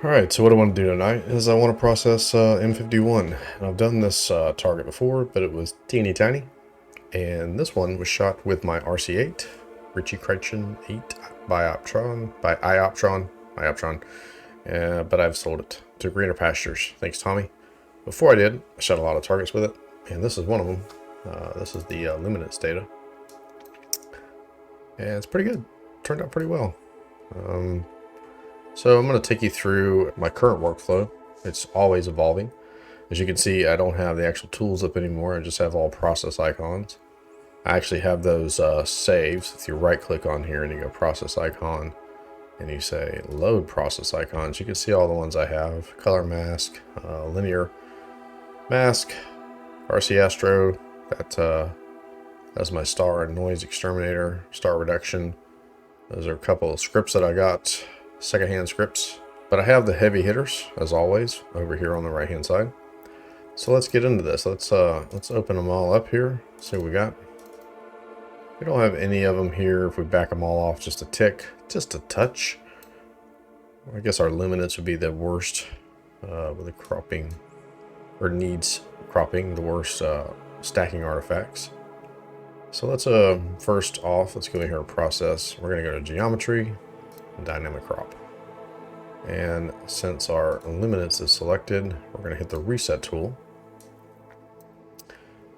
Alright, so what I want to do tonight is I want to process M51. And I've done this target before, but it was teeny tiny. And this one was shot with my RC8, Ritchie Christian 8 by Ioptron, but I've sold it to greener pastures. Thanks, Tommy. Before I did, I shot a lot of targets with it, and this is one of them. This is the Luminance data. And it's pretty good. Turned out pretty well. So I'm going to take you through my current workflow. It's always evolving. As you can see, I don't have the actual tools up anymore. I just have all process icons. I actually have those saves. If you right click on here and you go process icon and you say load process icons, you can see all the ones I have. Color mask, linear mask, RC Astro, that's my star and noise exterminator, star reduction. Those are a couple of scripts that I got. Secondhand scripts, but I have the heavy hitters as always over here on the right hand side. So let's get into this. Let's open them all up here, see what we got. We don't have any of them here. If we back them all off just a tick, just a touch, I guess our luminance would be the worst with the cropping, or needs cropping, the worst stacking artifacts. So let's first off, let's go in here and process. We're going to go to geometry, dynamic crop, and since our luminance is selected, we're going to hit the reset tool.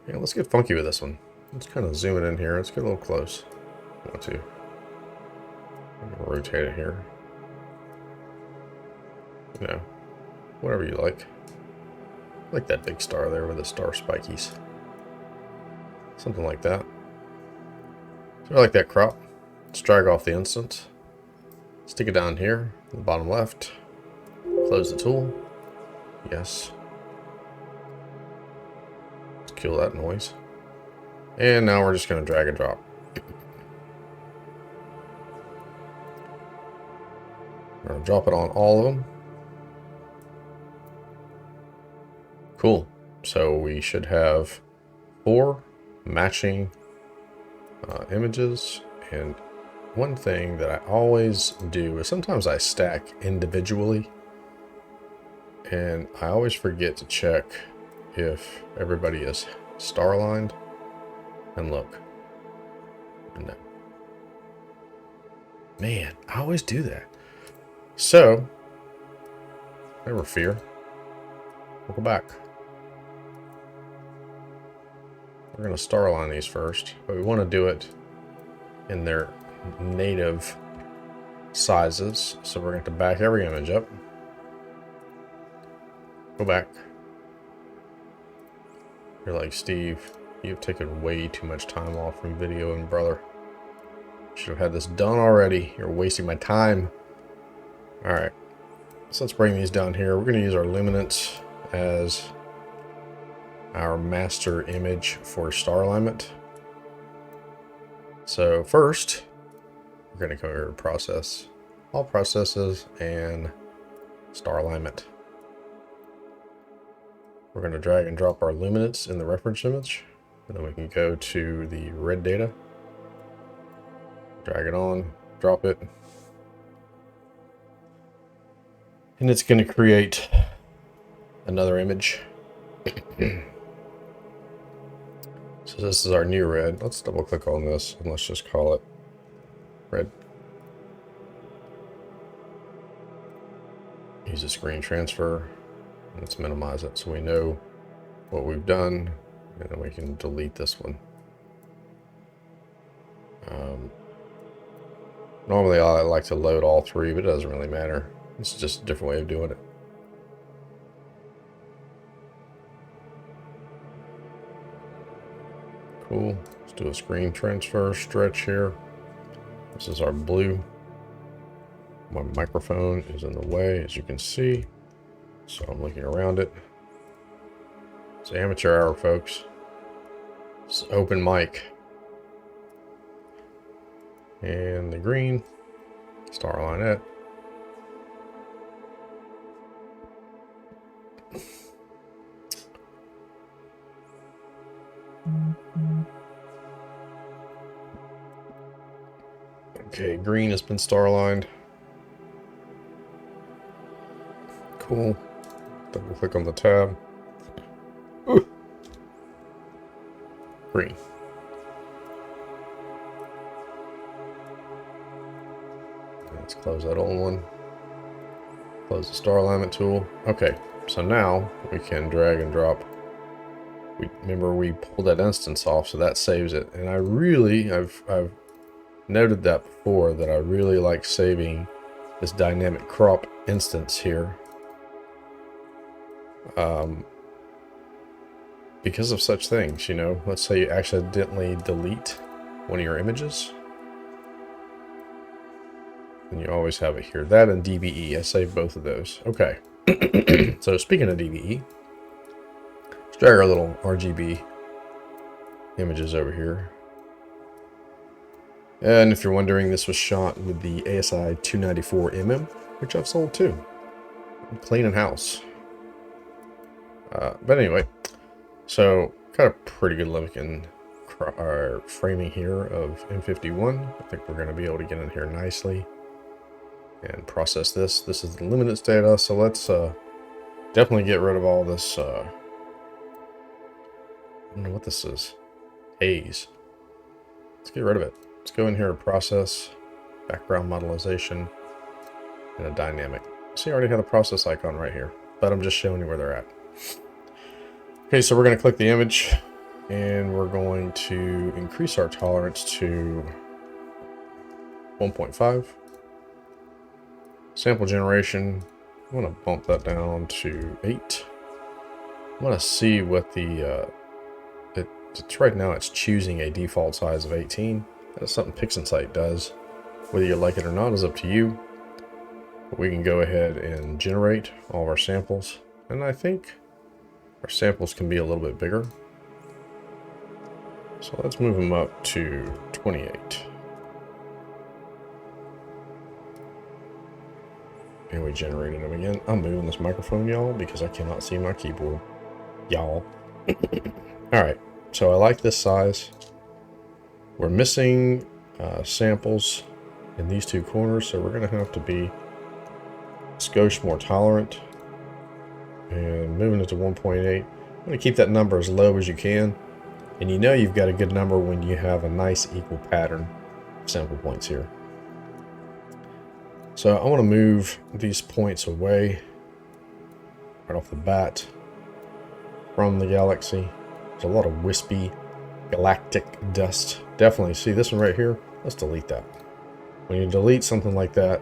Yeah, let's get funky with this one. Let's kind of zoom it in here. Let's get a little close. I want to rotate it here. You know, whatever you like. I like that big star there with the star spikies. Something like that. So I like that crop. Let's drag off the instance. Stick it down here, in the bottom left. Close the tool. Yes. Let's kill that noise. And now we're just going to drag and drop. We're going to drop it on all of them. Cool. So we should have 4 matching images. And one thing that I always do is sometimes I stack individually, and I always forget to check if everybody is star aligned. And look, and then, man, I always do that. So never fear, we'll go back. We're going to star align these first, but we want to do it in their native sizes, so we're going to back every image up, go back. You're like, Steve, you've taken way too much time off from video, and brother, should have had this done already. You're wasting my time. All right, so let's bring these down here. We're going to use our luminance as our master image for star alignment. So first, we're going to go here to process, all processes, and star alignment. We're going to drag and drop our luminance in the reference image, and then we can go to the red data, drag it on, drop it, and it's going to create another image. So this is our new red. Let's double click on this and let's just call it red. Use a screen transfer. Let's minimize it so we know what we've done, and then we can delete this one. Normally I like to load all 3, but it doesn't really matter. It's just a different way of doing it. Cool. Let's do a screen transfer stretch here. This is our blue. My microphone is in the way, as you can see, so I'm looking around it. It's amateur hour, folks. It's open mic. And the green, star align it. Okay, green has been star aligned. Cool. Double click on the tab. Ooh. Green. Let's close that old one. Close the star alignment tool. Okay, so now we can drag and drop. Remember we pulled that instance off, so that saves it. And I've noted that before, that I really like saving this dynamic crop instance here. Because of such things, you know. Let's say you accidentally delete one of your images. And you always have it here. That and DBE. I saved both of those. Okay. So speaking of DBE, let's drag our little RGB images over here. And if you're wondering, this was shot with the ASI 294mm, which I've sold too. I'm cleaning house. But anyway, so got a pretty good looking framing here of M51. I think we're going to be able to get in here nicely and process this. This is the luminance data, so let's definitely get rid of all this. I don't know what this is. Haze. Let's get rid of it. Let's go in here and process, background modelization, and a dynamic. See, I already have the process icon right here, but I'm just showing you where they're at. Okay, so we're going to click the image, and we're going to increase our tolerance to 1.5. Sample generation, I'm going to bump that down to 8. I want to see what the, it's right now it's choosing a default size of 18. That's something Pixinsight does. Whether you like it or not is up to you. But we can go ahead and generate all of our samples. And I think our samples can be a little bit bigger. So let's move them up to 28. And we generated them again. I'm moving this microphone, y'all, because I cannot see my keyboard. Y'all. Alright, so I like this size. We're missing samples in these two corners, so we're going to have to be a skosh more tolerant. And moving it to 1.8. I'm going to keep that number as low as you can. And you know you've got a good number when you have a nice equal pattern of sample points here. So I want to move these points away right off the bat from the galaxy. There's a lot of wispy galactic dust. Definitely see this one right here. Let's delete that. When you delete something like that,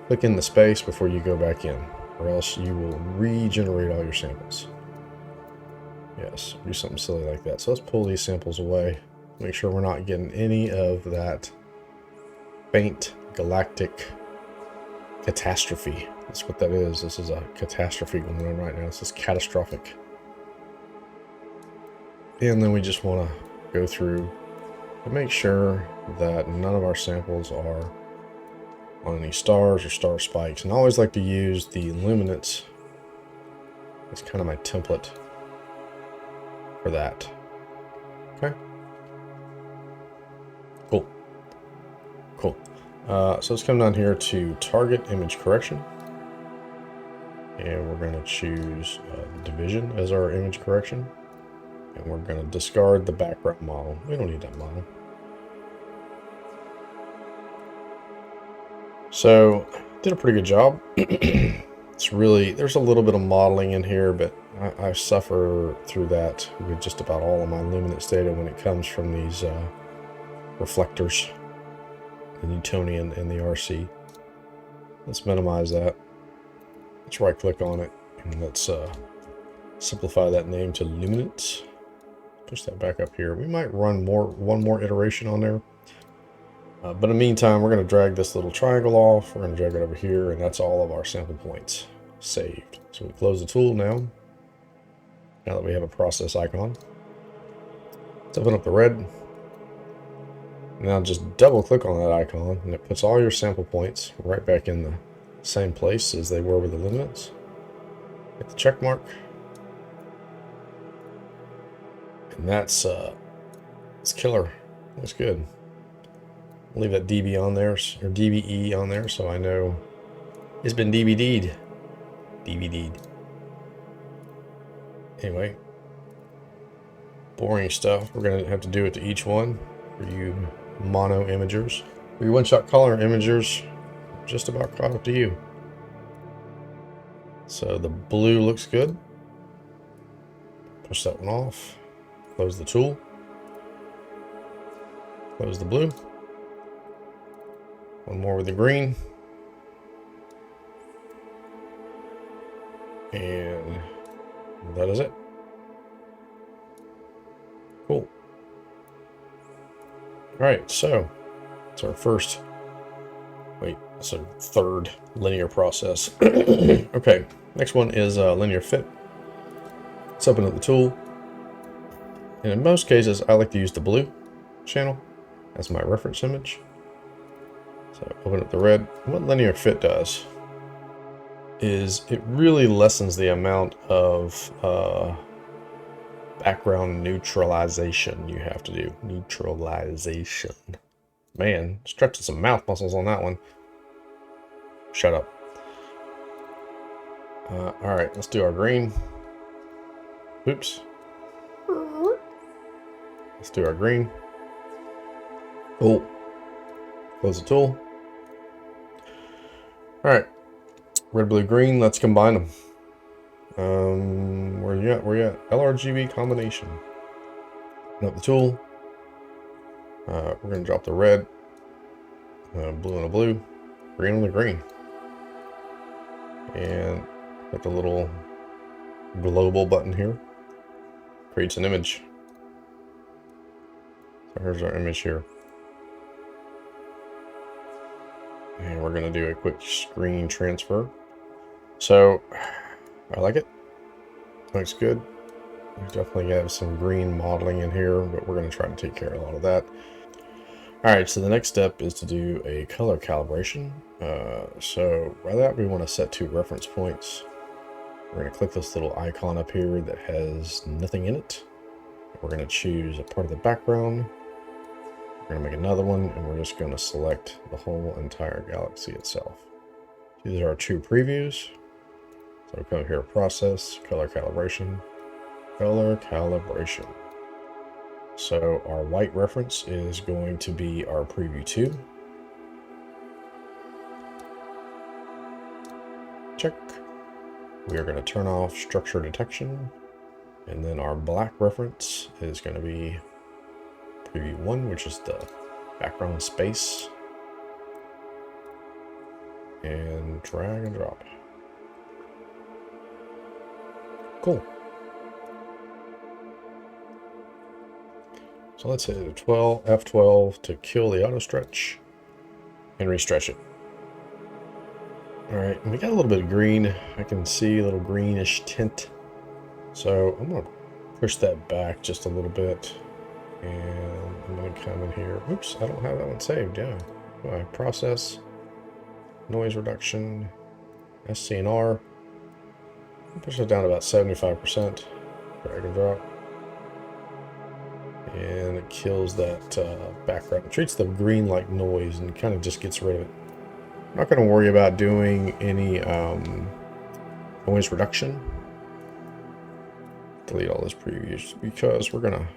click in the space before you go back in, or else you will regenerate all your samples. Yes, do something silly like that. So let's pull these samples away. Make sure we're not getting any of that faint galactic catastrophe. That's what that is. This is a catastrophe going on right now. This is catastrophic. And then we just want to go through and make sure that none of our samples are on any stars or star spikes. And I always like to use the luminance as kind of my template for that. Okay. Cool. Cool. So let's come down here to target image correction. And we're going to choose division as our image correction. And we're going to discard the background model. We don't need that model. So, did a pretty good job. It's really, there's a little bit of modeling in here, but I suffer through that with just about all of my luminance data when it comes from these reflectors, the Newtonian and the RC. Let's minimize that. Let's right click on it and let's simplify that name to Luminance. Push that back up here. We might run one more iteration on there. But in the meantime, we're going to drag this little triangle off. We're going to drag it over here, and that's all of our sample points saved. So we close the tool now. Now that we have a process icon. Let's open up the red. Now just double click on that icon, and it puts all your sample points right back in the same place as they were with the luminance. Hit the check mark. And that's it's killer. Looks good. I'll leave that DB on there, or DBE on there, so I know it's been DBD'd. DVD'd. Anyway, boring stuff. We're going to have to do it to each one for you mono imagers. For you one-shot color imagers, just about caught up to you. So the blue looks good. Push that one off. Close the tool. Close the blue. One more with the green. And that is it. Cool. All right, so it's our first, wait, it's our third linear process. Okay, next one is linear fit. Let's open up the tool. And in most cases, I like to use the blue channel as my reference image. So open up the red. What linear fit does is it really lessens the amount of background neutralization you have to do. Neutralization. Man, stretching some mouth muscles on that one. Shut up. All right, let's do our green. Oops. Let's do our green. Cool. Close the tool. All right. Red, blue, green. Let's combine them. Where you at? Where you at? LRGB Combination. Open up the tool. We're going to drop the red, blue on the blue, green on the green. And hit the little global button here. Creates an image. So here's our image here. And we're going to do a quick screen transfer. So I like it. Looks good. We definitely have some green modeling in here, but we're going to try to take care of a lot of that. All right, so the next step is to do a color calibration. So by that, we want to set 2 reference points. We're going to click this little icon up here that has nothing in it. We're going to choose a part of the background. We're going to make another one, and we're just going to select the whole entire galaxy itself. These are our 2 previews. So come here, process, color calibration, color calibration. So our white reference is going to be our preview 2. Check. We are going to turn off structure detection. And then our black reference is going to be preview 1, which is the background space. And drag and drop. Cool. So let's hit a F12 to kill the auto stretch and restretch it. All right, and we got a little bit of green. I can see a little greenish tint. So I'm gonna push that back just a little bit. And I'm gonna come in here. Oops, I don't have that one saved, yeah. All right, process, noise reduction, SCNR. Push it down to about 75%. Drag and drop. And it kills that background. It treats the green like noise and kind of just gets rid of it. I'm not going to worry about doing any noise reduction. Delete all those previews because we're going to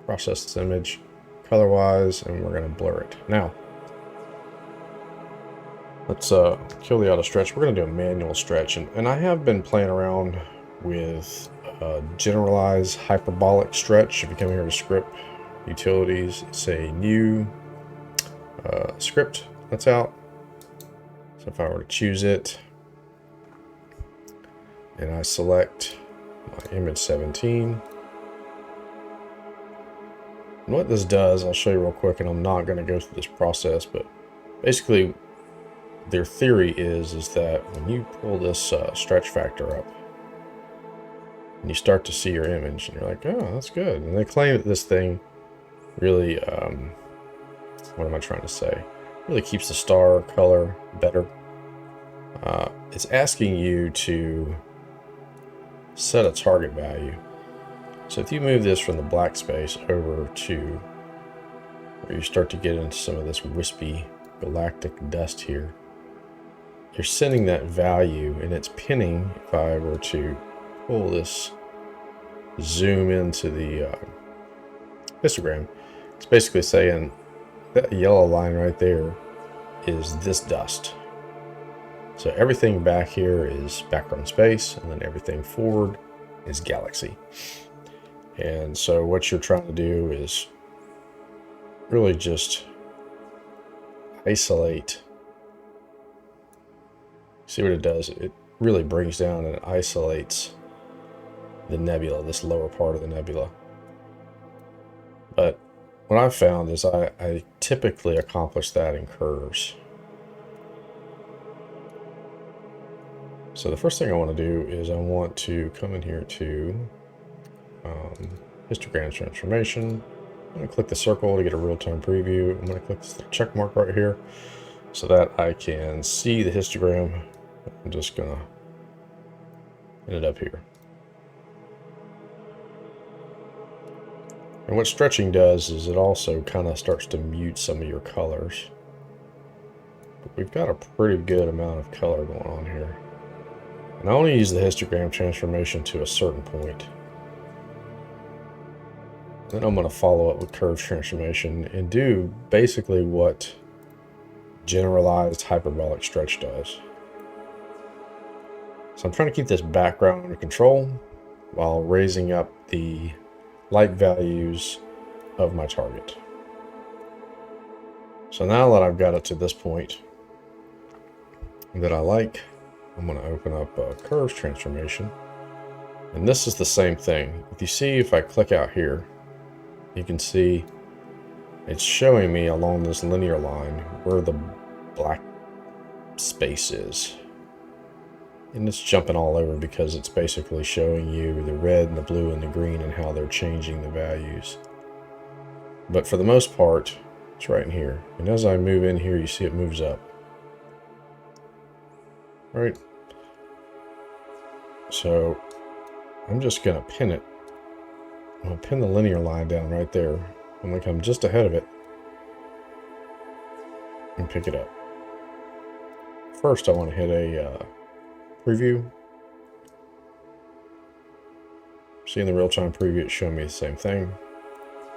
process this image color-wise and we're going to blur it. Now, let's kill the auto stretch. We're going to do a manual stretch. And I have been playing around with generalized hyperbolic stretch. If you come here to script, utilities, say new script, that's out. So if I were to choose it and I select my image 17, and what this does, I'll show you real quick, and I'm not going to go through this process, but basically their theory is that when you pull this stretch factor up and you start to see your image and you're like, oh, that's good. And they claim that this thing really, what am I trying to say? Really keeps the star color better. It's asking you to set a target value. So if you move this from the black space over to where you start to get into some of this wispy galactic dust here, you're sending that value, and it's pinning. If I were to pull this, zoom into the histogram, it's basically saying that yellow line right there is this dust. So everything back here is background space, and then everything forward is galaxy. And so what you're trying to do is really just isolate. See what it does? It really brings down and isolates the nebula, this lower part of the nebula. But what I've found is I typically accomplish that in curves. So the first thing I want to do is I want to come in here to histogram transformation. I'm going to click the circle to get a real-time preview. I'm going to click the check mark right here so that I can see the histogram. I'm just going to end it up here. And what stretching does is it also kind of starts to mute some of your colors. But we've got a pretty good amount of color going on here. And I only use the histogram transformation to a certain point. Then I'm going to follow up with curve transformation and do basically what generalized hyperbolic stretch does. So I'm trying to keep this background under control while raising up the light values of my target. So now that I've got it to this point that I like, I'm going to open up a curves transformation. And this is the same thing. If you see, if I click out here, you can see it's showing me along this linear line where the black space is. And it's jumping all over because it's basically showing you the red and the blue and the green and how they're changing the values. But for the most part, it's right in here. And as I move in here, you see it moves up. All right. So I'm just going to pin it. I'm going to pin the linear line down right there. I'm going to come just ahead of it and pick it up. First, I want to hit a preview. See in the real-time preview, it's showing me the same thing.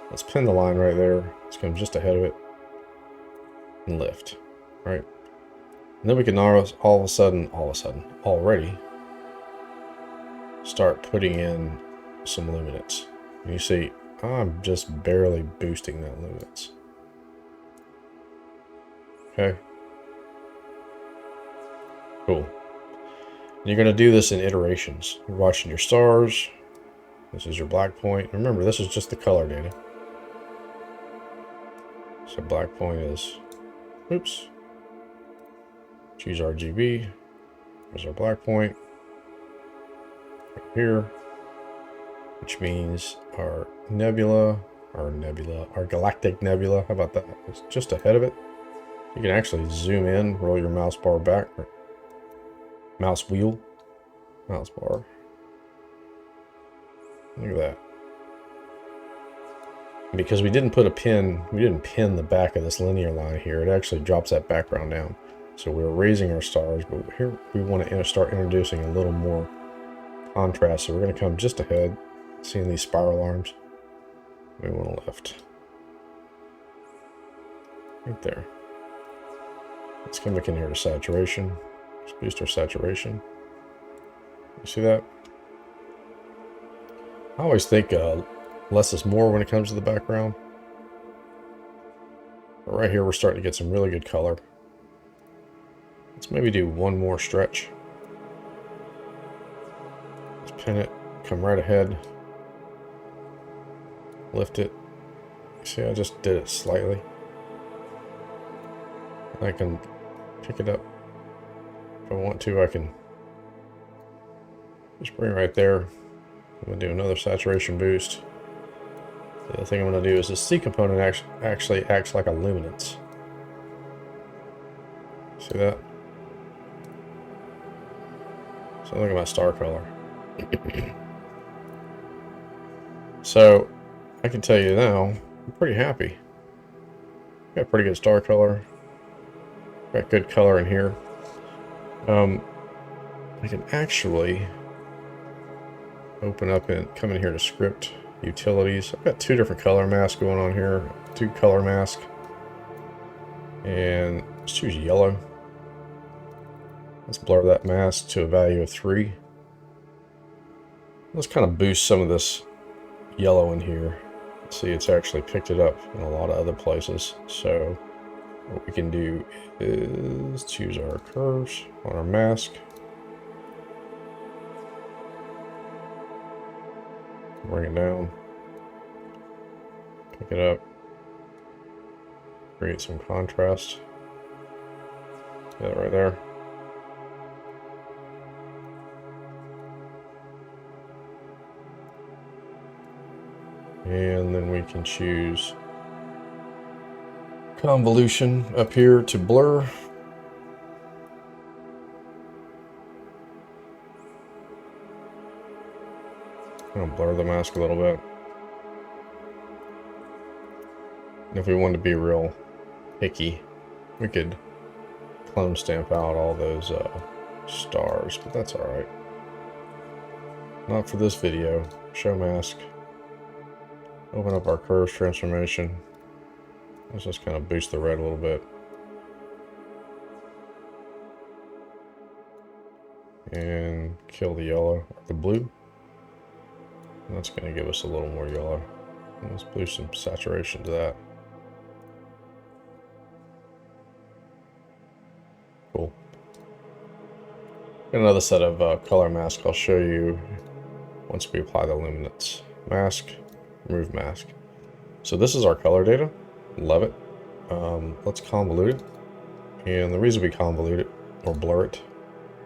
Let's pin the line right there. Let's come just ahead of it and lift. All right. And then we can all of a sudden, already start putting in some luminance. And you see, I'm just barely boosting that luminance. Okay. Cool. And you're going to do this in iterations. You're watching your stars. This is your black point. Remember, this is just the color data. So black point is, oops. Choose RGB. There's our black point. Right here. Which means our nebula, our galactic nebula. How about that? It's just ahead of it. You can actually zoom in, roll your mouse bar back. Mouse wheel. Mouse bar. Look at that. And because we didn't put a pin, we didn't pin the back of this linear line here, it actually drops that background down. So we're raising our stars, but here we want to start introducing a little more contrast. So we're going to come just ahead, seeing these spiral arms. We want to lift. Right there. Let's come back in here to saturation. Let's boost our saturation. You see that? I always think less is more when it comes to the background. But right here, we're starting to get some really good color. Let's maybe do one more stretch. Let's pin it, come right ahead, lift it. See, I just did it slightly. I can pick it up. If I want to, I can just bring it right there. I'm going to do another saturation boost. The other thing I'm going to do is the C component actually acts like a luminance. See that? So look at my star color. So I can tell you now, I'm pretty happy. Got pretty good star color. Got good color in here. I can actually open up and come in here to script utilities. I've got two different color masks going on here. Two color masks. And let's choose yellow. Let's blur that mask to a value of 3. Let's kind of boost some of this yellow in here. See, it's actually picked it up in a lot of other places. So what we can do is choose our curves on our mask. Bring it down. Pick it up. Create some contrast. Get it right there. And then we can choose convolution up here to blur. I'm gonna blur the mask a little bit. And if we wanted to be real picky, we could clone stamp out all those stars, but that's all right. Not for this video. Show mask. Open up our curves transformation. Let's just kind of boost the red a little bit. And kill the yellow, the blue. And that's going to give us a little more yellow. And let's boost some saturation to that. Cool. Got another set of color masks I'll show you once we apply the luminance. Mask, remove mask. So this is our color data. Love it. Let's convolute it. And the reason we convolute it or blur it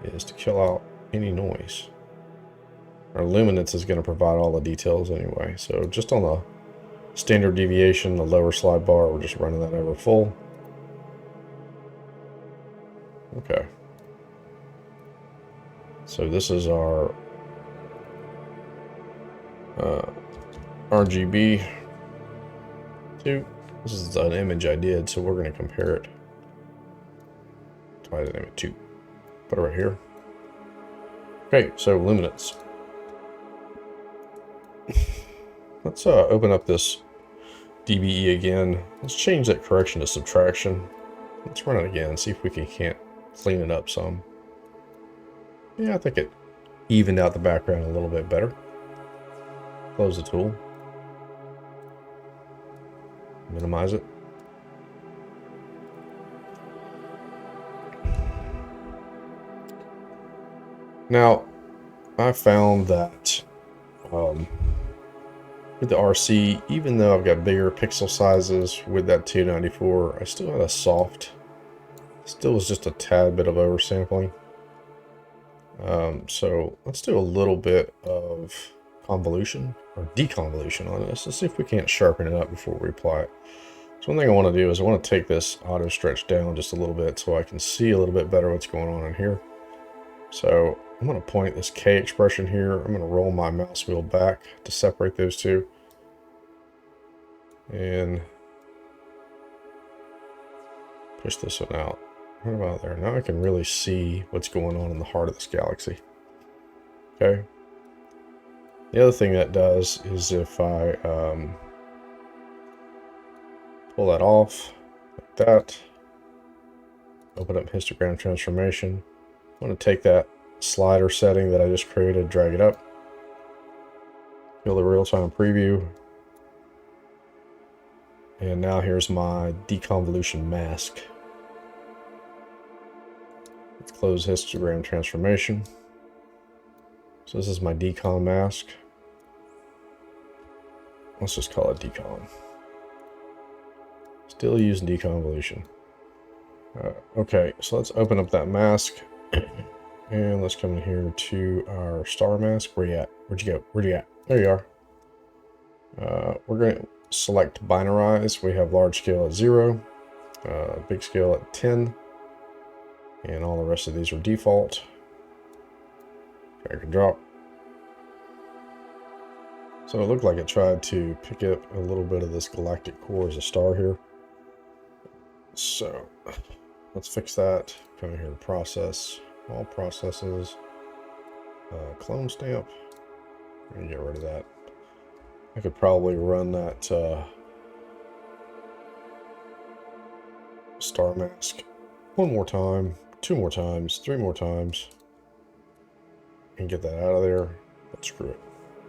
is to kill out any noise. Our luminance is going to provide all the details anyway. So just on the standard deviation, the lower slide bar, we're just running that over full. Okay. So this is our RGB 2. This is an image I did, so we're going to compare it. Try the name of 2. Put it right here. Okay, so luminance. Let's open up this DBE again. Let's change that correction to subtraction. Let's run it again, see if we can't clean it up some. Yeah, I think it evened out the background a little bit better. Close the tool. Minimize it. Now, I found that with the RC, even though I've got bigger pixel sizes with that 294, I still had a soft, still was just a tad bit of oversampling. So let's do a little bit of convolution or deconvolution on this. Let's see if we can't sharpen it up before we apply it. So one thing I want to do is I want to take this auto stretch down just a little bit so I can see a little bit better what's going on in here. So I'm going to point this K expression here. I'm going to roll my mouse wheel back to separate those two. And push this one out. Right about there. Now I can really see what's going on in the heart of this galaxy. Okay. The other thing that does is if I pull that off like that, open up histogram transformation. I want to take that slider setting that I just created, drag it up, kill the real-time preview, and now here's my deconvolution mask. Let's close histogram transformation. So this is my decon mask. Let's just call it decon. Still using deconvolution. Okay, so let's open up that mask. And let's come in here to our star mask. Where you at? Where'd you go? Where'd you at? There you are. We're going to select binarize. We have large scale at 0, big scale at 10, and all the rest of these are default. Drag and drop. So it looked like it tried to pick up a little bit of this galactic core as a star here. So let's fix that. Come in here to process. all processes, clone stamp. I'm gonna get rid of that. I could probably run that star mask one more time, 2 more times, 3 more times, and get that out of there. But screw it,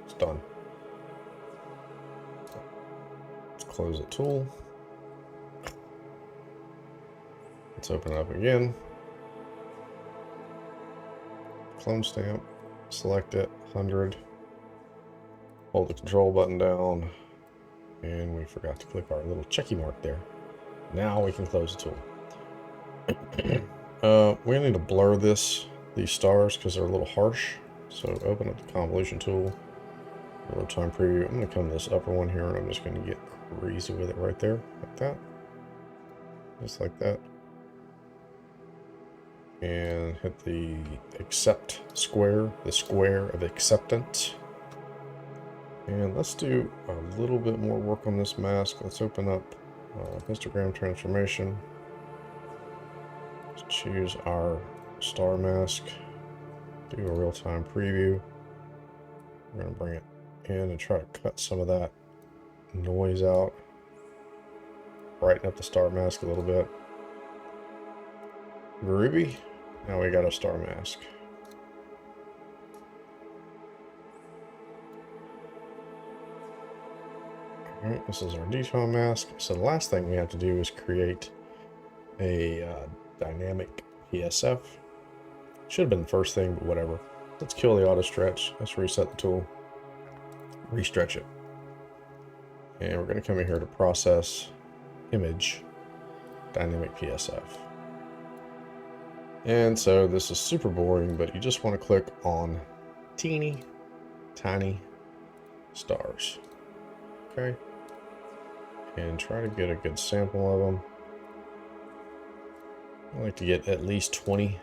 it's done. Let's close the tool. Let's open it up again. Clone stamp, select it, 100. Hold the control button down, and we forgot to click our little checky mark there. Now we can close the tool. We need to blur these stars because they're a little harsh. So open up the convolution tool, real-time preview. I'm going to come to this upper one here, and I'm just going to get crazy with it right there, like that. Just like that. And hit the accept square, the square of acceptance. And let's do a little bit more work on this mask. Let's open up histogram transformation. Let's choose our star mask. Do a real-time preview. We're going to bring it in and try to cut some of that noise out. Brighten up the star mask a little bit. Groovy. Now we got a star mask. Alright, this is our decon mask. So the last thing we have to do is create a dynamic PSF. Should have been the first thing, but whatever. Let's kill the auto stretch. Let's reset the tool. Restretch it. And we're going to come in here to process image dynamic PSF. And so this is super boring, but you just want to click on teeny tiny stars. Okay. And try to get a good sample of them. I like to get at least 20.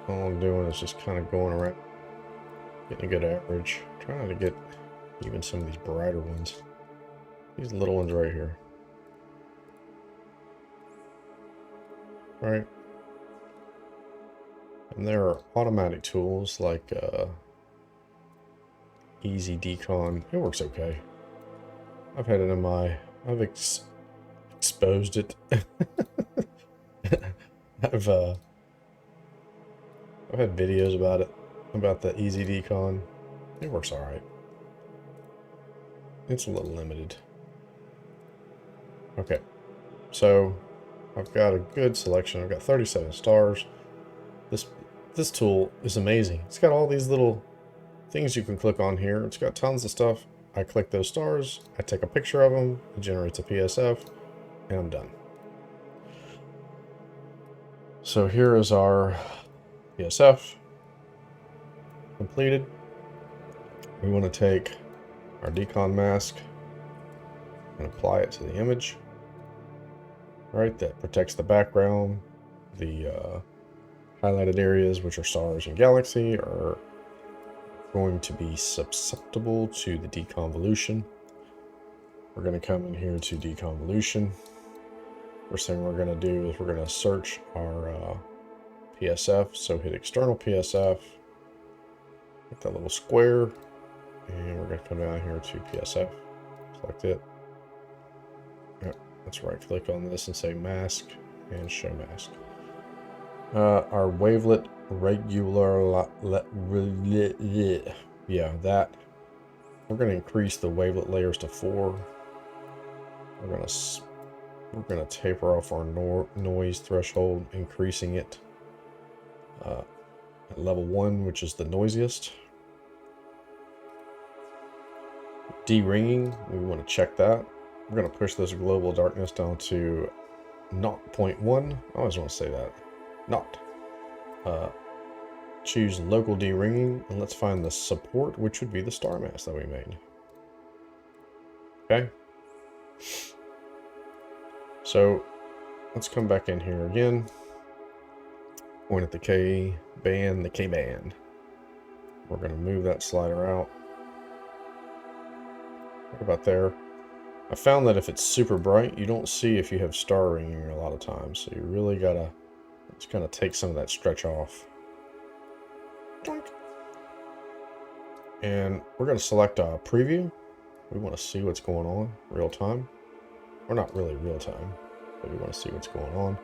All I'm doing is just kind of going around, getting a good average. Trying to get even some of these brighter ones. These little ones right here. Right. And there are automatic tools like Easy Decon. It works okay. I've had it in my... I've exposed it. I've had videos about it, about the Easy Decon. It works alright. It's a little limited. Okay, so I've got a good selection. I've got 37 stars. This tool is amazing. It's got all these little things you can click on here. It's got tons of stuff. I click those stars, I take a picture of them, it generates a PSF, and I'm done. So here is our PSF completed. We want to take our decon mask and apply it to the image. Right, that protects the background. The highlighted areas, which are stars and galaxy, are going to be susceptible to the deconvolution. We're going to come in here to deconvolution. First thing we're going to do is we're going to search our PSF. So hit external PSF, hit that little square, and we're going to come down here to PSF, select it. Yep, let's right click on this and say mask and show mask. Our wavelet regular, yeah, that. We're going to increase the wavelet layers to 4. We're going to taper off our noise threshold, increasing it at level 1, which is the noisiest. De-ringing, we want to check that. We're going to push this global darkness down to 0.1. I always want to say that. Not. Choose local de-ringing, and let's find the support, which would be the star mask that we made. Okay. So let's come back in here again. Point at the K band, We're going to move that slider out. Right about there. I found that if it's super bright, you don't see if you have star ringing a lot of times. So you really gotta just kind of take some of that stretch off. And we're gonna select a preview. We want to see what's going on real time. Or not really real time, but we want to see what's going on.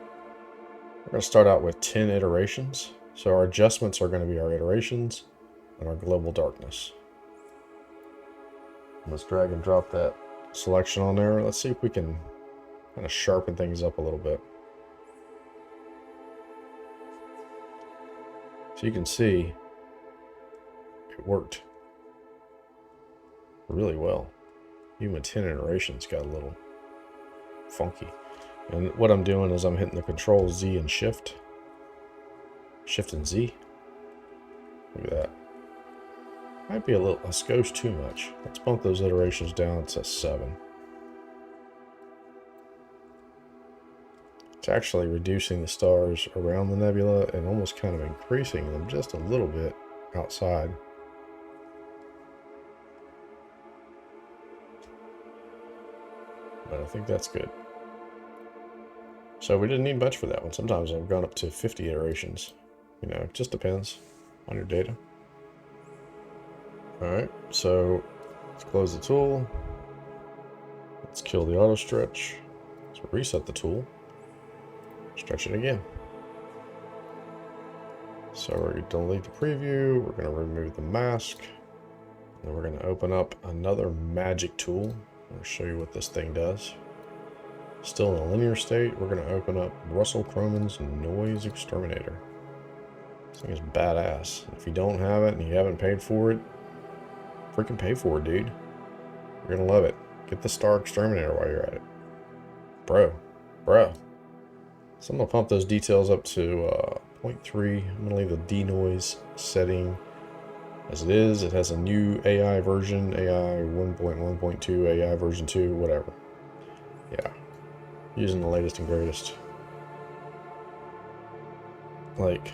We're going to start out with 10 iterations. So our adjustments are going to be our iterations and our global darkness. Let's drag and drop that selection on there. Let's see if we can kind of sharpen things up a little bit. So you can see it worked really well. Even with 10 iterations got a little funky. And what I'm doing is I'm hitting the Control Z and Shift and Z. Look at that. Might be a skosh too much. Let's bump those iterations down to 7. It's actually reducing the stars around the nebula and almost kind of increasing them just a little bit outside. But I think that's good. So we didn't need much for that one. Sometimes I've gone up to 50 iterations. You know, it just depends on your data. Alright, so let's close the tool. Let's kill the auto stretch. Let's reset the tool. Stretch it again. So we're going to delete the preview. We're going to remove the mask. And we're going to open up another magic tool. I'll show you what this thing does. Still in a linear state, we're going to open up Russell Croman's Noise Exterminator. This thing is badass. If you don't have it and you haven't paid for it, freaking pay for it, dude. You're going to love it. Get the Star Exterminator while you're at it. Bro. So I'm going to pump those details up to 0.3. I'm going to leave the denoise setting as it is. It has a new AI version, AI 1.1.2, AI version 2, whatever. Yeah. Using the latest and greatest. Like,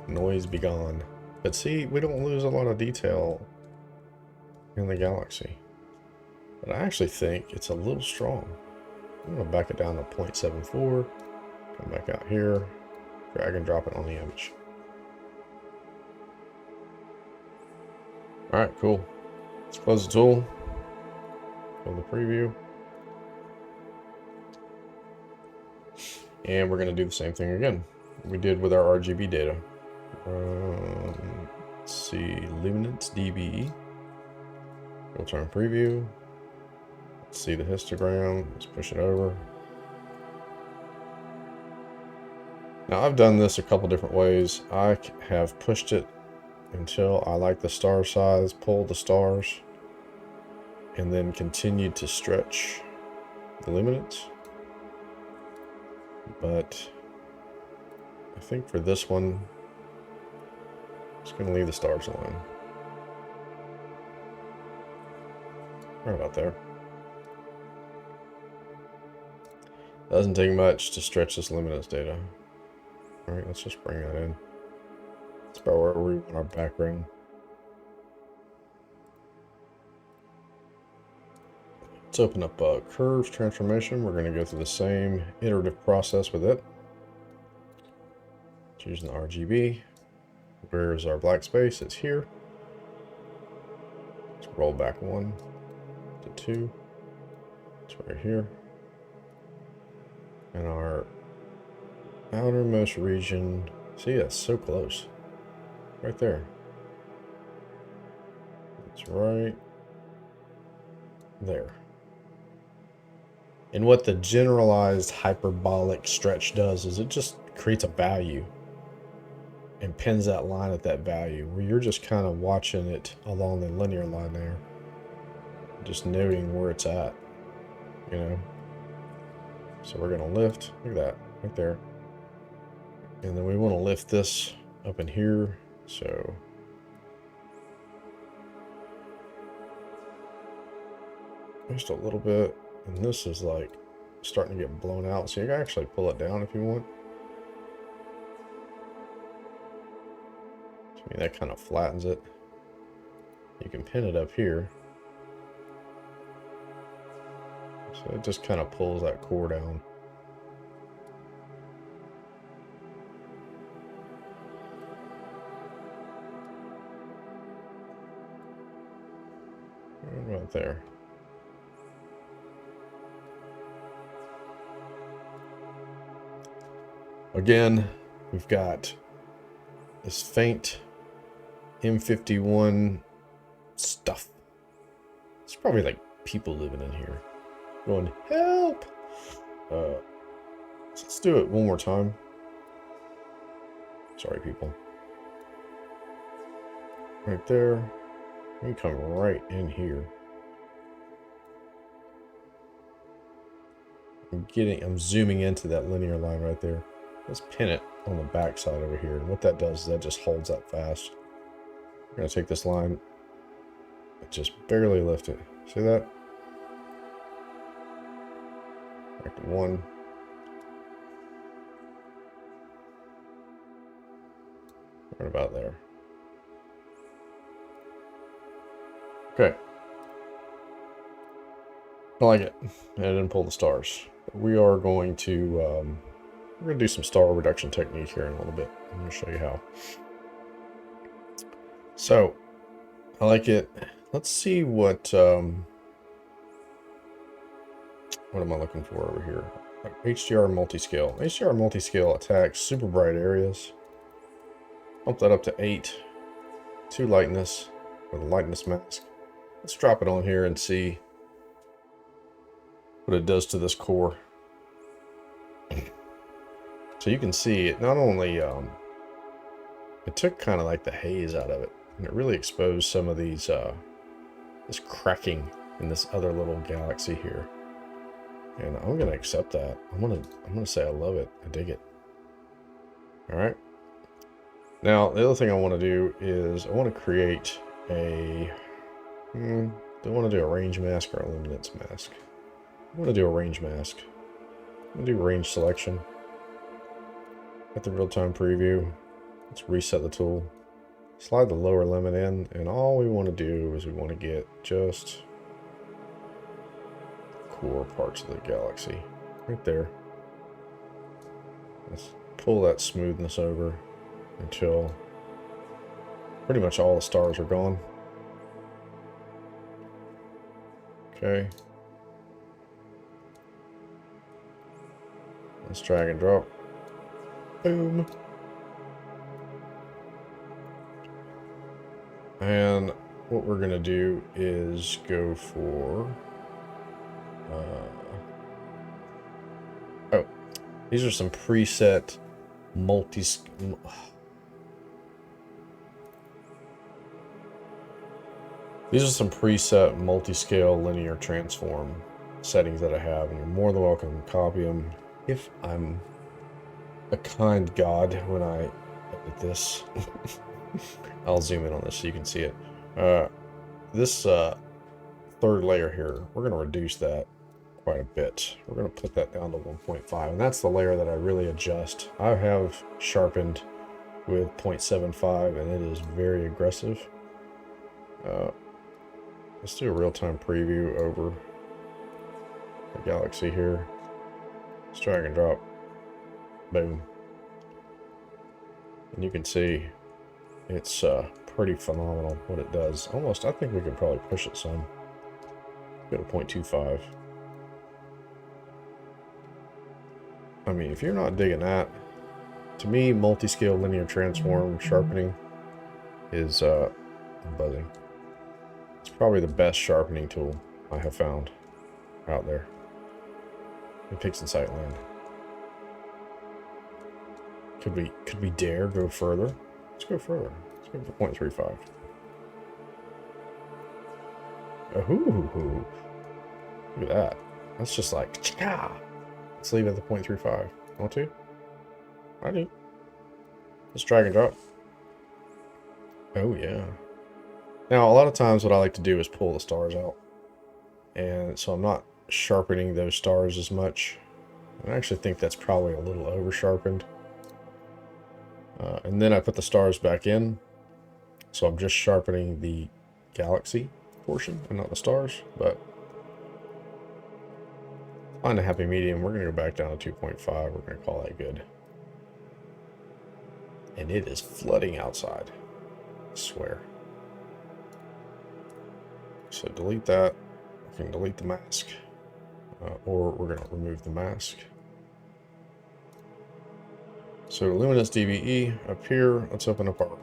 noise be gone. But see, we don't lose a lot of detail in the galaxy. But I actually think it's a little strong. I'm going to back it down to 0.74. Come back out here. Drag and drop it on the image. Alright, cool. Let's close the tool. Go to the preview. And we're going to do the same thing again. We did with our RGB data. Let's see, Luminance DBE. We'll turn preview. Let's see the histogram. Let's push it over. Now I've done this a couple different ways. I have pushed it until I like the star size, pulled the stars, and then continued to stretch the luminance. But I think for this one, I'm just going to leave the stars alone. Right about there. Doesn't take much to stretch this luminance data. Alright, let's just bring that in. That's about where we want our background. Let's open up Curves Transformation. We're going to go through the same iterative process with it. Choosing the RGB. Where is our black space? It's here. Let's roll back 1 to 2. It's right here. And our outermost region. See, that's so close. Right there. It's right there. And what the generalized hyperbolic stretch does is it just creates a value and pins that line at that value where you're just kind of watching it along the linear line there, just noting where it's at, you know. So we're going to lift, look at that, right there. And then we want to lift this up in here, so just a little bit. And this is like starting to get blown out, so you can actually pull it down if you want. I mean, that kind of flattens it. You can pin it up here. So it just kind of pulls that core down. Right about there. Again, we've got this faint M51 stuff. It's probably like people living in here going, help! Let's do it one more time. Sorry, people. Right there. We come right in here. I'm zooming into that linear line right there. Let's pin it on the back side over here. And what that does is that just holds that fast. We're going to take this line and just barely lift it. See that? Back to 1. Right about there. Okay. I like it. I didn't pull the stars. We are going to we're going to do some star reduction technique here in a little bit. I'm going to show you how. So, I like it. Let's see what am I looking for over here? HDR multiscale. HDR multiscale attacks super bright areas. Bump that up to 8. 2 lightness, or the lightness mask. Let's drop it on here and see what it does to this core. So you can see it not only it took kind of like the haze out of it, and it really exposed some of these this cracking in this other little galaxy here. And I'm gonna accept that. I'm gonna say I love it. I dig it. All right. Now the other thing I want to do is I want to create a. Do I want to do a range mask or a luminance mask? I want to do a range mask. I'm gonna do range selection. At the real-time preview, let's reset the tool. Slide the lower limit in, and all we want to do is we want to get just core parts of the galaxy right there. Let's pull that smoothness over until pretty much all the stars are gone. Okay. Let's drag and drop. Boom. And what we're going to do is go for... oh, these are some preset These are some preset multi-scale linear transform settings that I have, and you're more than welcome to copy them if I'm a kind god when I edit this. I'll zoom in on this so you can see it. This third layer here, we're going to reduce that quite a bit. We're going to put that down to 1.5, and that's the layer that I really adjust. I have sharpened with 0.75, and it is very aggressive. Let's do a real-time preview over the galaxy here. Let's drag and drop. Boom. And you can see it's pretty phenomenal what it does. Almost, I think we could probably push it some. Go to 0.25. I mean, if you're not digging that, to me, multi-scale linear transform sharpening is buzzing. It's probably the best sharpening tool I have found out there in Pixinsight land. Could we dare go further? Let's go further. Let's go to 0.35. Ooh, look at that. That's just like, cha! Let's leave it at the 0.35. Want to? I do. Let's drag and drop. Oh, yeah. Now, a lot of times what I like to do is pull the stars out. And so I'm not sharpening those stars as much. I actually think that's probably a little over sharpened. And then I put the stars back in. So I'm just sharpening the galaxy portion and not the stars. But Find a happy medium. We're going to go back down to 2.5. We're going to call that good. And it is flooding outside. I swear. So delete that. We can delete the mask. Or we're going to remove the mask. So Luminance DVE up here. Let's open up our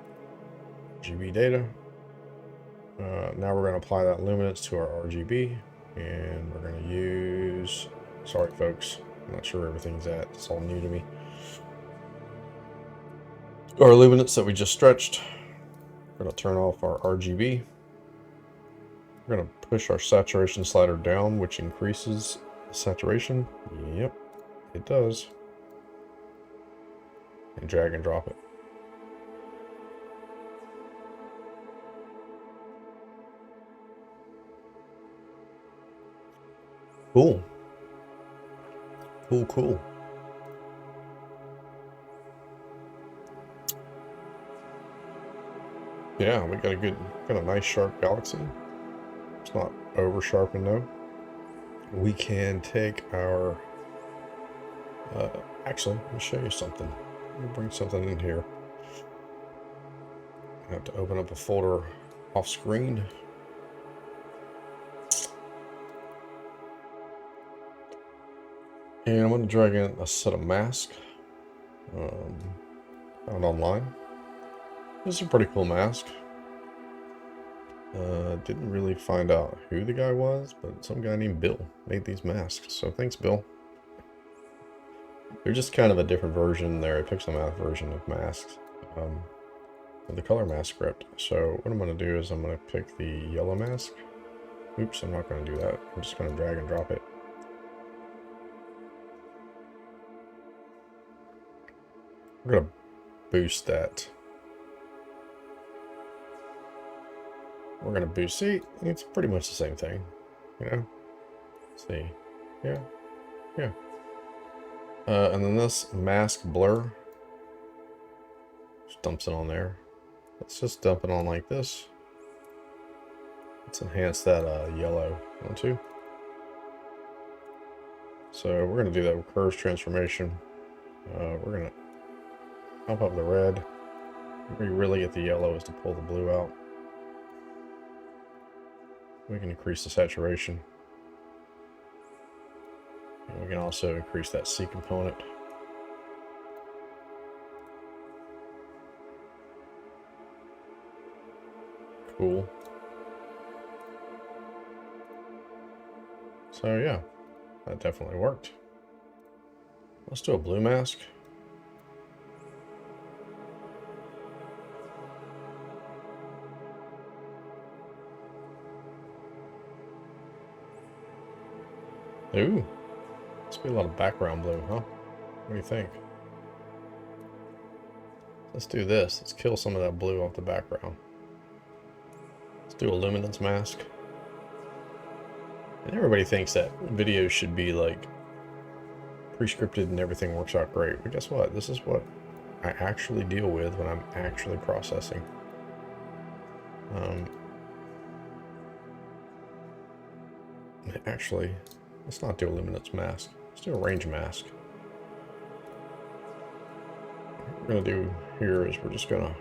RGB data. Now we're going to apply that luminance to our RGB. And we're going to use... Sorry, folks. I'm not sure where everything's at. It's all new to me. Our luminance that we just stretched. We're going to turn off our RGB. We're going to push our saturation slider down, which increases the saturation. Yep, it does. And drag and drop it. Cool. Cool, cool. Yeah, we got a nice sharp galaxy. It's not over sharpened though. We can take our, actually, let me show you something. Let me bring something in here. I have to open up a folder off screen. And I'm going to drag in a set of masks found online. This is a pretty cool mask. Didn't really find out who the guy was, but some guy named Bill made these masks. So thanks, Bill. They're just kind of a different version. They're a pixel math version of masks with the color mask script. So what I'm going to do is I'm going to pick the yellow mask. Oops, I'm not going to do that. I'm just going to drag and drop it. We're going to boost that. We're going to boost. See, it's pretty much the same thing, you know? See, yeah. And then this mask blur, just dumps it on there. Let's just dump it on like this. Let's enhance that yellow one too. So we're going to do that with curves transformation. We're going to pump up the red. Where you really get the yellow is to pull the blue out. We can increase the saturation. And we can also increase that C component. Cool. So yeah, that definitely worked. Let's do a blue mask. Ooh, must be a lot of background blue, huh? What do you think? Let's do this. Let's kill some of that blue off the background. Let's do a luminance mask. And everybody thinks that videos should be like pre-scripted and everything works out great. But guess what? This is what I actually deal with when I'm actually processing. Actually, let's not do a luminance mask. Let's do a range mask. What we're going to do here is we're just going to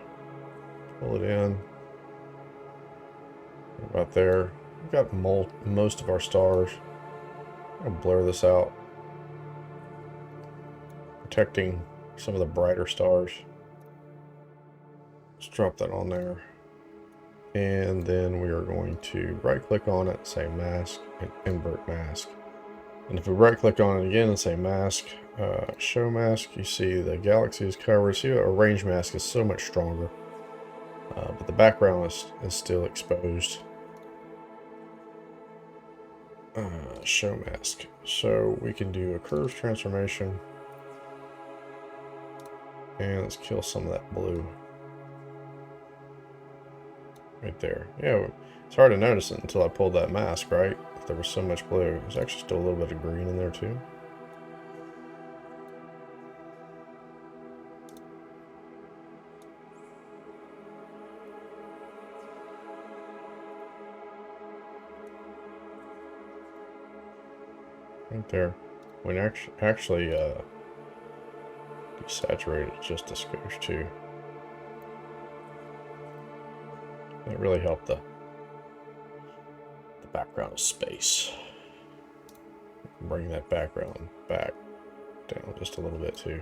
pull it in. About there. We've got most of our stars. I'm going to blur this out. Protecting some of the brighter stars. Let's drop that on there. And then we are going to right click on it, say mask, and invert mask. And if we right click on it again and say mask, show mask, you see the galaxy is covered. See, a range mask is so much stronger. But the background is still exposed. Show mask. So we can do a curves transformation. And let's kill some of that blue. Right there. Yeah, it's hard to notice it until I pulled that mask, right? There was so much blue. There's actually still a little bit of green in there too. right there. When actually desaturate it just a skosh too. That really helped the background of space. Bring that background back down just a little bit too.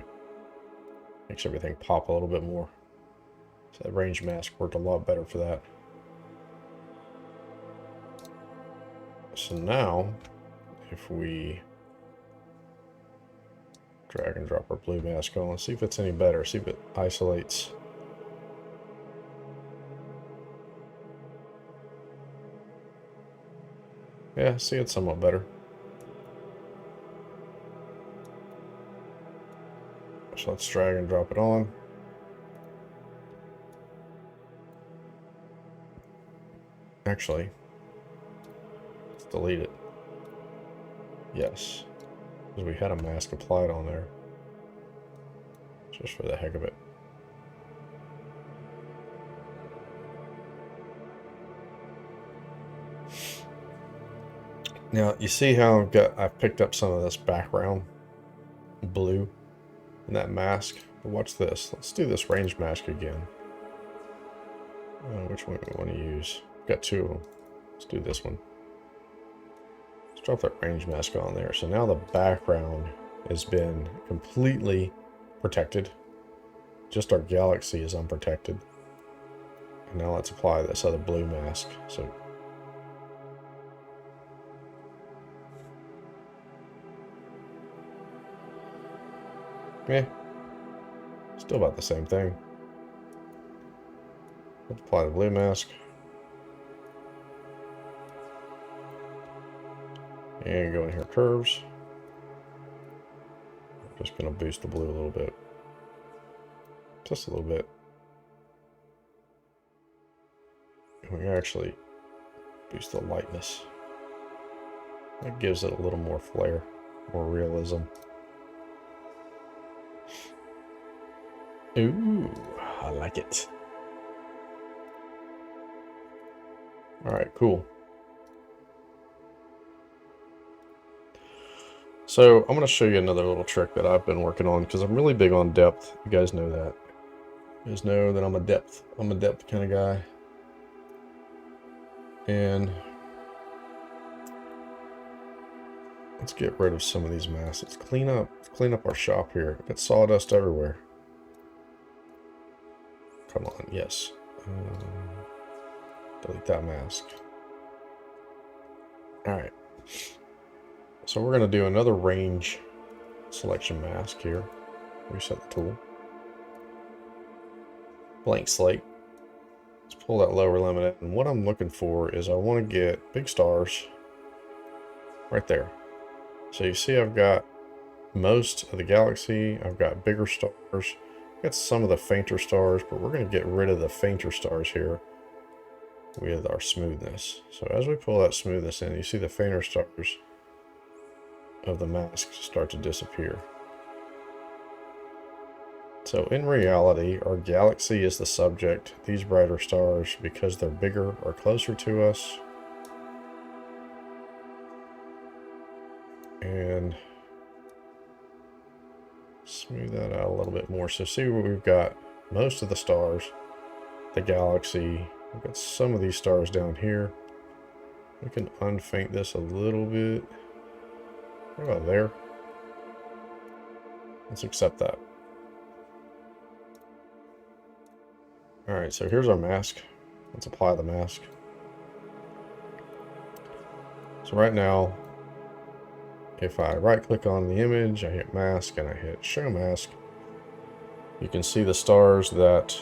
Makes everything pop a little bit more. So that range mask worked a lot better for that. So now, if we drag and drop our blue mask on, see if it's any better, see if it isolates. Yeah, see, it's somewhat better. So let's drag and drop it on. Actually, let's delete it. Yes, because we had a mask applied on there. Just for the heck of it. Now, you see how I've picked up some of this background blue in that mask? But watch this. Let's do this range mask again. Which one do we want to use? We've got two of them. Let's do this one. Let's drop that range mask on there. So now the background has been completely protected. Just our galaxy is unprotected. And now let's apply this other blue mask. So yeah, still about the same thing. Let's apply the blue mask. And go in here, curves. I'm just going to boost the blue a little bit. Just a little bit. And we actually boost the lightness. That gives it a little more flair, more realism. Ooh, I like it. Alright, cool. So I'm going to show you another little trick that I've been working on because I'm really big on depth. You guys know that. You guys know that I'm a depth kind of guy. And let's get rid of some of these masks. Let's clean up our shop here. Got sawdust everywhere. Come on, yes. Delete that mask. Alright. So we're going to do another range selection mask here. Reset the tool. Blank slate. Let's pull that lower limit in. And what I'm looking for is I want to get big stars right there. So you see I've got most of the galaxy. I've got bigger stars. I've got some of the fainter stars, but we're going to get rid of the fainter stars here with our smoothness. So as we pull that smoothness in, you see the fainter stars of the mask start to disappear. So in reality, our galaxy is the subject. These brighter stars, because they're bigger, are closer to us. And smooth that out a little bit more. So see what we've got. Most of the stars, the galaxy. We've got some of these stars down here. We can unfaint this a little bit. What about there? Let's accept that. Alright, so here's our mask. Let's apply the mask. So right now, if I right click on the image, I hit mask and I hit show mask, you can see the stars that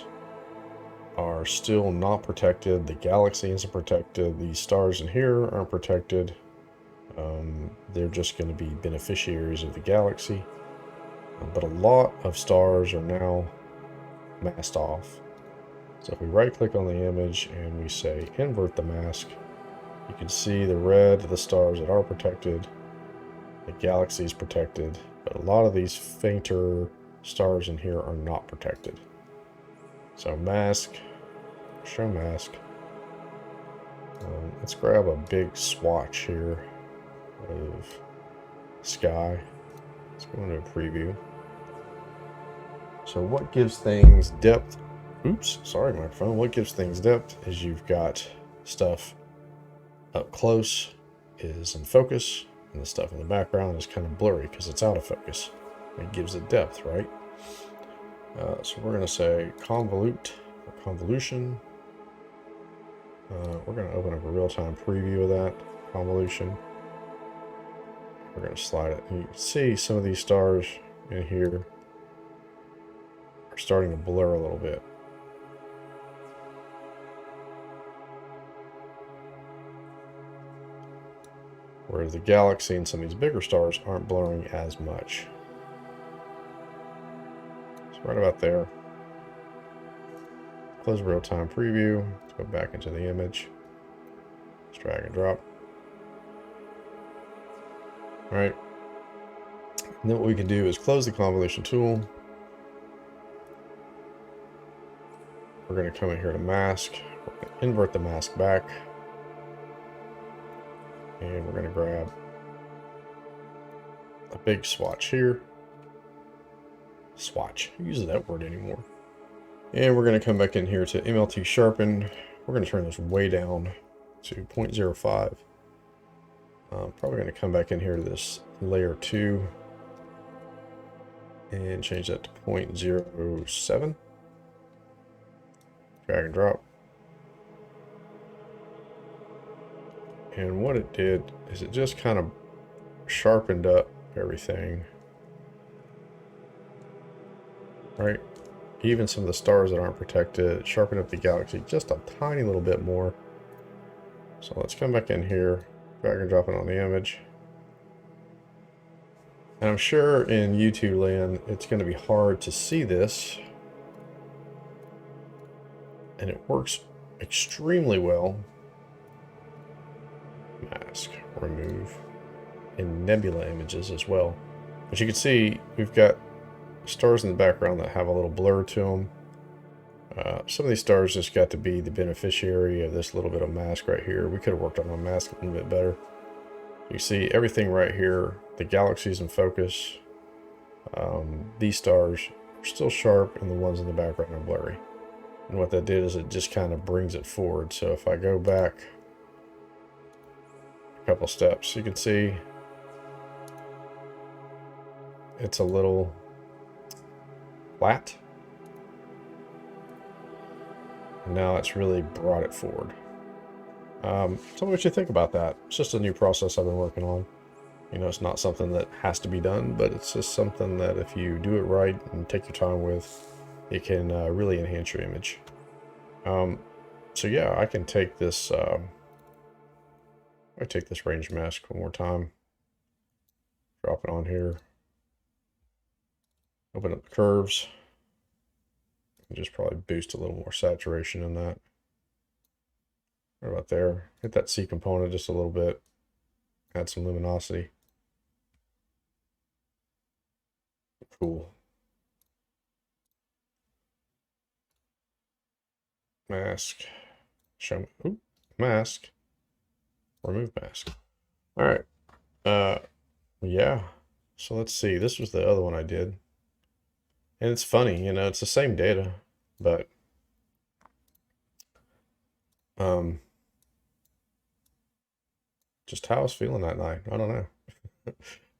are still not protected. The galaxy isn't protected. These stars in here aren't protected. They're just going to be beneficiaries of the galaxy. But a lot of stars are now masked off. So if we right click on the image and we say invert the mask, you can see the red of the stars that are protected. The galaxy is protected, but a lot of these fainter stars in here are not protected. So mask, show mask. Let's grab a big swatch here of sky. Let's go into a preview. So what gives things depth? Oops, sorry, microphone. What gives things depth is you've got stuff up close is in focus, and the stuff in the background is kind of blurry because it's out of focus. It gives it depth, right? So we're going to say convolute or convolution. We're going to open up a real-time preview of that convolution. We're going to slide it. And you can see some of these stars in here are starting to blur a little bit. Whereas the galaxy and some of these bigger stars aren't blurring as much. So right about there. Close real-time preview. Let's go back into the image. Let's drag and drop. All right. And then what we can do is close the convolution tool. We're going to come in here to mask. We're going to invert the mask back. And we're going to grab a big swatch here. Swatch. Who uses that word anymore? And we're going to come back in here to MLT sharpen. We're going to turn this way down to 0.05. Probably going to come back in here to this layer 2 and change that to 0.07. Drag and drop. And what it did is it just kind of sharpened up everything. Right? Even some of the stars that aren't protected, sharpened up the galaxy just a tiny little bit more. So let's come back in here, drag and drop it on the image. And I'm sure in YouTube land, it's going to be hard to see this. And it works extremely well. Mask, remove, in nebula images as well. As you can see, we've got stars in the background that have a little blur to them. Some of these stars just got to be the beneficiary of this little bit of mask right here. We could have worked on my mask a little bit better. You see everything right here, the galaxies in focus. These stars are still sharp and the ones in the background are blurry. And what that did is it just kind of brings it forward. So if I go back a couple steps, you can see it's a little flat. And now it's really brought it forward. Tell me what you think about that. It's just a new process I've been working on. You know, it's not something that has to be done, but it's just something that if you do it right and take your time with, it can really enhance your image. So yeah, I can take this, I take this range mask one more time, drop it on here, open up the curves, and just probably boost a little more saturation in that. Right about there. Hit that C component just a little bit, add some luminosity. Cool. Mask. Show me. Ooh, mask. Remove mask. All right. Yeah. So let's see. This was the other one I did. And it's funny, you know, it's the same data, but just how I was feeling that night. I don't know.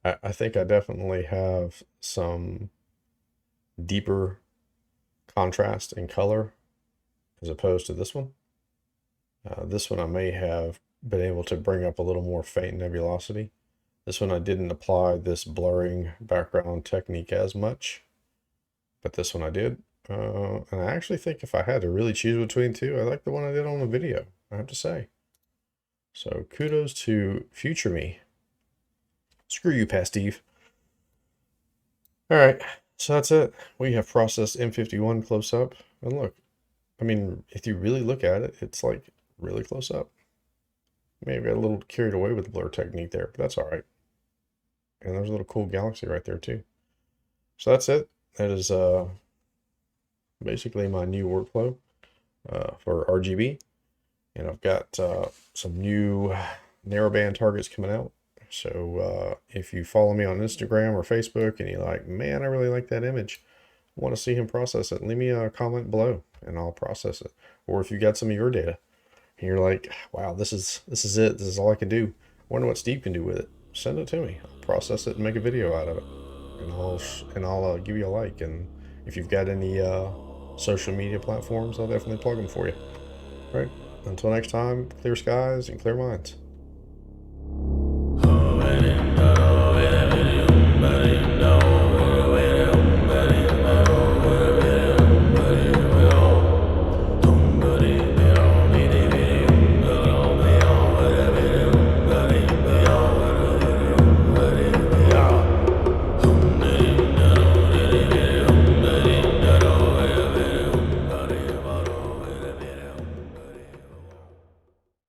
I think I definitely have some deeper contrast in color as opposed to this one. This one I may have been able to bring up a little more faint nebulosity. This one I didn't apply this blurring background technique as much, but this one I did. And I actually think if I had to really choose between two, I like the one I did on the video, I have to say. So kudos to future me. Screw you, Pastive. All right, so that's it. We have processed M51 close up. And look, I mean, if you really look at it, it's like really close up. Maybe got a little carried away with the blur technique there, but that's all right. And there's a little cool galaxy right there too. So that's it. That is basically my new workflow for RGB. And I've got some new narrowband targets coming out So if you follow me on Instagram or Facebook and you're like, man, I really like that image, want to see him process it, leave me a comment below and I'll process it. Or if you got some of your data and you're like, wow, this is it, this is all I can do, wonder what Steve can do with it, send it to me. I'll process it and make a video out of it, and I'll give you a like. And if you've got any social media platforms, I'll definitely plug them for you. All right, until next time, clear skies and clear minds.